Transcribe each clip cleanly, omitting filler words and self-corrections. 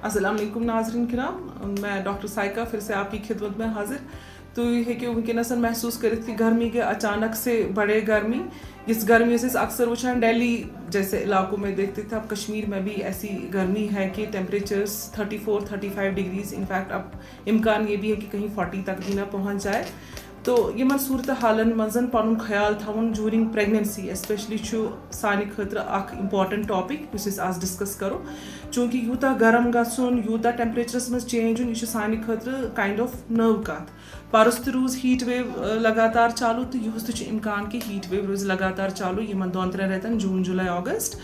अस्सलाम वालेकुम नाज़रीन किराम, मैं डॉक्टर साइका फिर से आपकी खिदमत में हाजिर। तो ये है कि वनस महसूस करित कि गर्मी के अचानक से बड़े गर्मी, इस गर्मी से अक्सर वुचान दिल्ली जैसे इलाकों में देखते थे, अब कश्मीर में भी ऐसी गर्मी है कि टेम्परेचर्स 34-35 डिग्रीज, इनफैक्ट अब इम्कान ये भी है कि कहीं 40 तक भी ना पहुँच जाए। तो यमन सूरत हालन मजन पन ख्याल थवन जूरिंग प्रेगनेंसी स्पेशली सानि खतर अख इम्पॉर्टेंट टॉपिक आज डिस्कस करो, चूँकि यूता गर्म गसन यूता टेम्परेचरस मज चेंज यह सानि खतर काइंड ऑफ नव कत। परस तो रूज हीट वेव लगातार चालू, तो यह इम्कान कि हीट वेव रोज लगातार चालू यमन 2-3 रेतन जून जुलाई अगस्त।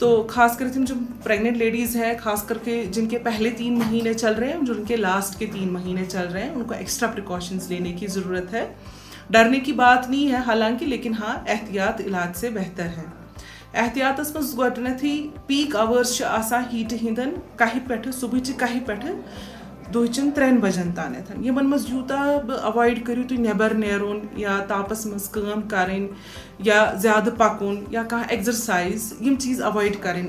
तो खास कर जो प्रेग्नेंट लेडीज़ हैं, खास करके जिनके पहले 3 महीने चल रहे हैं, जो उनके लास्ट के 3 महीने चल रहे हैं, उनको एक्स्ट्रा प्रिकॉशंस लेने की ज़रूरत है। डरने की बात नहीं है हालांकि, लेकिन हाँ एहतियात इलाज से बेहतर है। एहतियातस मज गोडनेथी पीक आवर्स आसान हीट हिंदन कह पे सुबह कह पे दुहचन 3 बजन तानत यमन मज यूता अवॉइड करू तुम नेबर नेरुन या तापस मज काम करें या ज़्यादा पकुन या कह एक्सरसाइज यम चीज़ अवॉइड करें,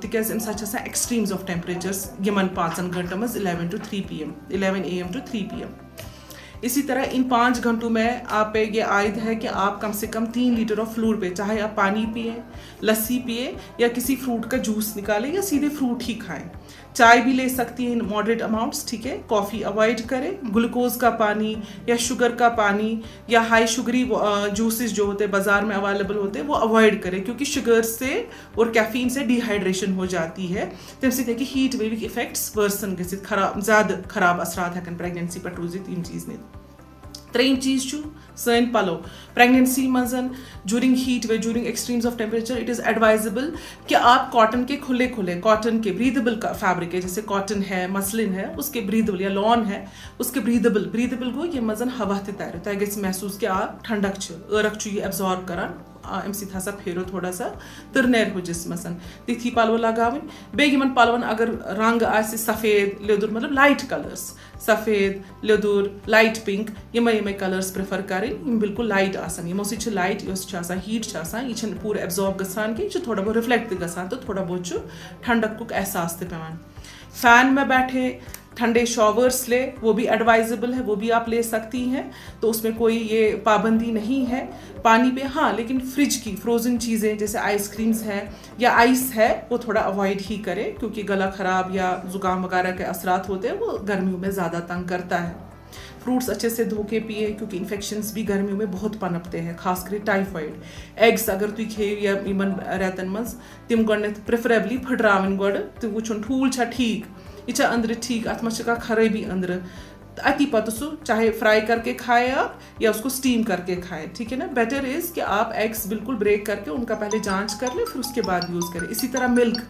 तिकाज अम सा एक्सट्रीम्स ऑफ टेम्परेचर्स यमन 5 घंटों मज 11 AM to 3 PM। इसी तरह इन 5 घंटों में आप पे ये आयद है कि आप कम से कम 3 लीटर ऑफ फ्लूइड पे, चाहे आप पानी पिए, लस्सी पिए या किसी फ्रूट का जूस निकालें या सीधे फ्रूट ही खाएं। चाय भी ले सकती हैं इन मॉडरेट अमाउंट्स, ठीक है। कॉफ़ी अवॉइड करें। ग्लूकोज का पानी या शुगर का पानी या हाई शुगरी जूसेस जो होते हैं बाज़ार में अवेलेबल होते हैं वो अवॉइड करें, क्योंकि शुगर से और कैफीन से डिहाइड्रेशन हो जाती है। तम सत हीट वेविक इफेक्ट्स वर्सन गसित खराब ज़्यादा खराब असरात हेकन प्रेगनेंसी पे रोजित इन चीज़ ने। 3 चीज़ सन पलो प्रेगनेंसी मजन during heat wave during extremes of temperature it is advisable कि आप कॉटन के खुले कॉटन के ब्रीदेबल का फैब्रिक है, जैसे कॉटन है, मसलिन है, उसके ब्रीदेबल या लॉन है उसके ब्रीदेबल गो ये मजन हवा तैयार तय गस महसूस कि आप ठंडक ërक ये एब्जॉर्ब करान अम सा फेरो थोड़ा सा तर नेर हो जिसमसन तिथि पलव लगावन। बेन पलवन अगर रंग आसे सफ़ेद लेदुर मतलब लाइट कलर्स, सफ़ेद लेदुर लाइट पिंक यमे कलर्स प्रेफर करें बिल्कुल लाइट आसान, यमो सि लाइट हीट यह पूरा एब्जॉर्ब गसान कि थोड़ा बहुत रिफ्लेक्ट गसान, तो थोड़ा बहुत ठंडक एहसास पेवान। फैन में बैठे, ठंडे शॉवर्स ले, वो भी एडवाइजेबल है, वो भी आप ले सकती हैं, तो उसमें कोई ये पाबंदी नहीं है। पानी पे हाँ, लेकिन फ्रिज की फ्रोज़न चीज़ें जैसे आइसक्रीम्स है या आइस है वो थोड़ा अवॉइड ही करें, क्योंकि गला ख़राब या ज़ुकाम वगैरह के असरात होते हैं, वो गर्मियों में ज़्यादा तंग करता है। फ्रूट्स अच्छे से धो के पिए, क्योंकि इन्फेक्शंस भी गर्मियों में बहुत पनपते हैं, खासकर टाइफाइड। एग्स अगर तुम खेव या इन रेतन मज तम गो प्रेफरेबली फटरावन गोड़, तो वो ठूल ठीक यह अंदर ठीक, अत मज खराबी अंदर, अति पत सो चाहे फ्राई करके खाए आप या उसको स्टीम करके खाए, ठीक है ना। बेटर इज़ कि आप एग्स बिल्कुल ब्रेक करके उनका पहले जांच कर ले, फिर उसके बाद यूज़ करें। इसी तरह मिल्क,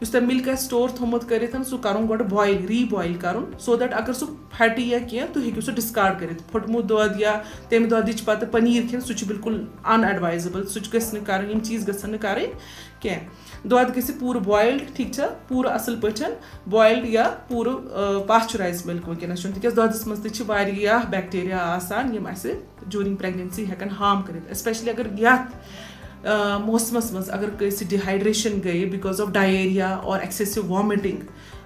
उस मिल्क स्टोर थोमुत कर सह कर बॉयल रीबॉयल कर, सो दैट अगर सह फटी या कह तो हेकू सह डिस्कार्ड कर। फुटमुत दूध या तम दूध पत पनीर खेन सह बिल्कुल अनएडवाइजेबल, सह गम चीज़ गसन करें कह। दूध गि पूरा बॉयल्ड, ठीक है, पूरा असल पे बॉयल्ड या पूरा पास्चराइज मिल्क वनस, तिक दूधस मज बैक्टीरिया आसान यम जूरिंग प्रेगनेंसी हेकन हार्म कर, स्पेशली अगर मौसमस मज अगर कैसे डिहाइड्रेशन गई बिकॉज ऑफ डायरिया और एक्सेसिव वॉमिटिंग,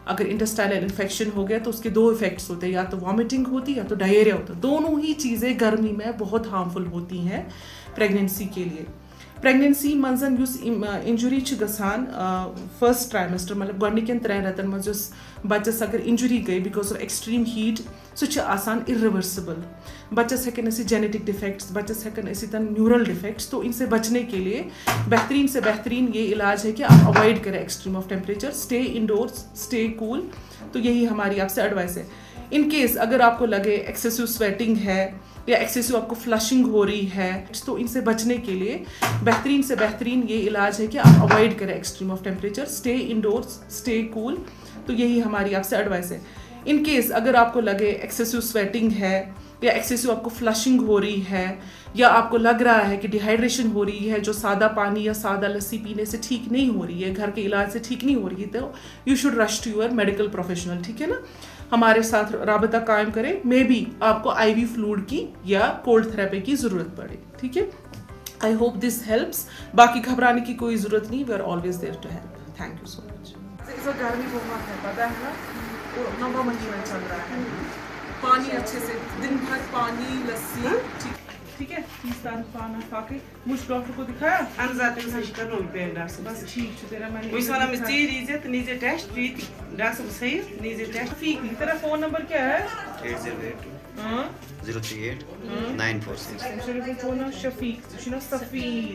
अगर इंटेस्टाइनल इन्फेक्शन हो गया तो उसके 2 इफेक्ट्स होते हैं, या तो वॉमिटिंग होती है या तो डायरिया होता है। दोनों ही चीज़ें गर्मी में बहुत हार्मफुल होती हैं प्रेगनेंसी के लिए। प्रेगनेंसी मजन इंजुरी गसान फर्स्ट ट्राइमेस्टर मतलब गोडनिकन 3 रेतन मज बच्चस अगर इंजुरी गई बिकॉज ऑफ एक्सट्रीम हीट सह आसान इरिवर्सिबल। बच्चस हेकन जेनेटिक डिफेक्ट्स, बच्चस हेकन न्यूरल डिफेक्ट्स, तो इनसे बचने के लिए बेहतरीन से बेहतरीन ये इलाज है कि आप अवॉइड करें extreme of temperature, stay endorse, stay cool. तो यही हमारी आपसे एडवाइस है। इन केस अगर आपको लगे एक्सेसिव स्वेटिंग है या एक्सेसिव आपको फ्लशिंग हो रही है, तो इनसे बचने के लिए बेहतरीन से बेहतरीन ये इलाज है कि आप अवॉइड करें extreme of temperature, stay endorse, stay cool. तो यही हमारी आपसे एडवाइस है। इन केस अगर आपको लगे एक्सेसिव स्वेटिंग है या एक्सेसिव आपको फ्लशिंग हो रही है या आपको लग रहा है कि डिहाइड्रेशन हो रही है, जो सादा पानी या सादा लस्सी पीने से ठीक नहीं हो रही है, घर के इलाज से ठीक नहीं हो रही है, तो you should rush to your medical professional, ठीक है ना। हमारे साथ राबता कायम करें, मे बी आपको IV फ्लूइड की या कोल्ड थेरेपी की ज़रूरत पड़े, ठीक है। I hope this helps. बाकी घबराने की कोई ज़रूरत नहीं, we are always there to help. Thank you so much. वक्त गर्मी बहुत है, पता है ना, और नवंबर महीना चल रहा है। पानी अच्छे से दिन भर पानी, लस्सी, ठीक है। 30 तारीख पाना खा के मुझ डॉक्टर को दिखाया, बस ठीक है तेरा मैंने नीचे टेस्ट डॉक्टर सही नीचे टेस्ट ठीक। तेरा फोन नंबर क्या है? 8082 038 946. शफीक, सफीर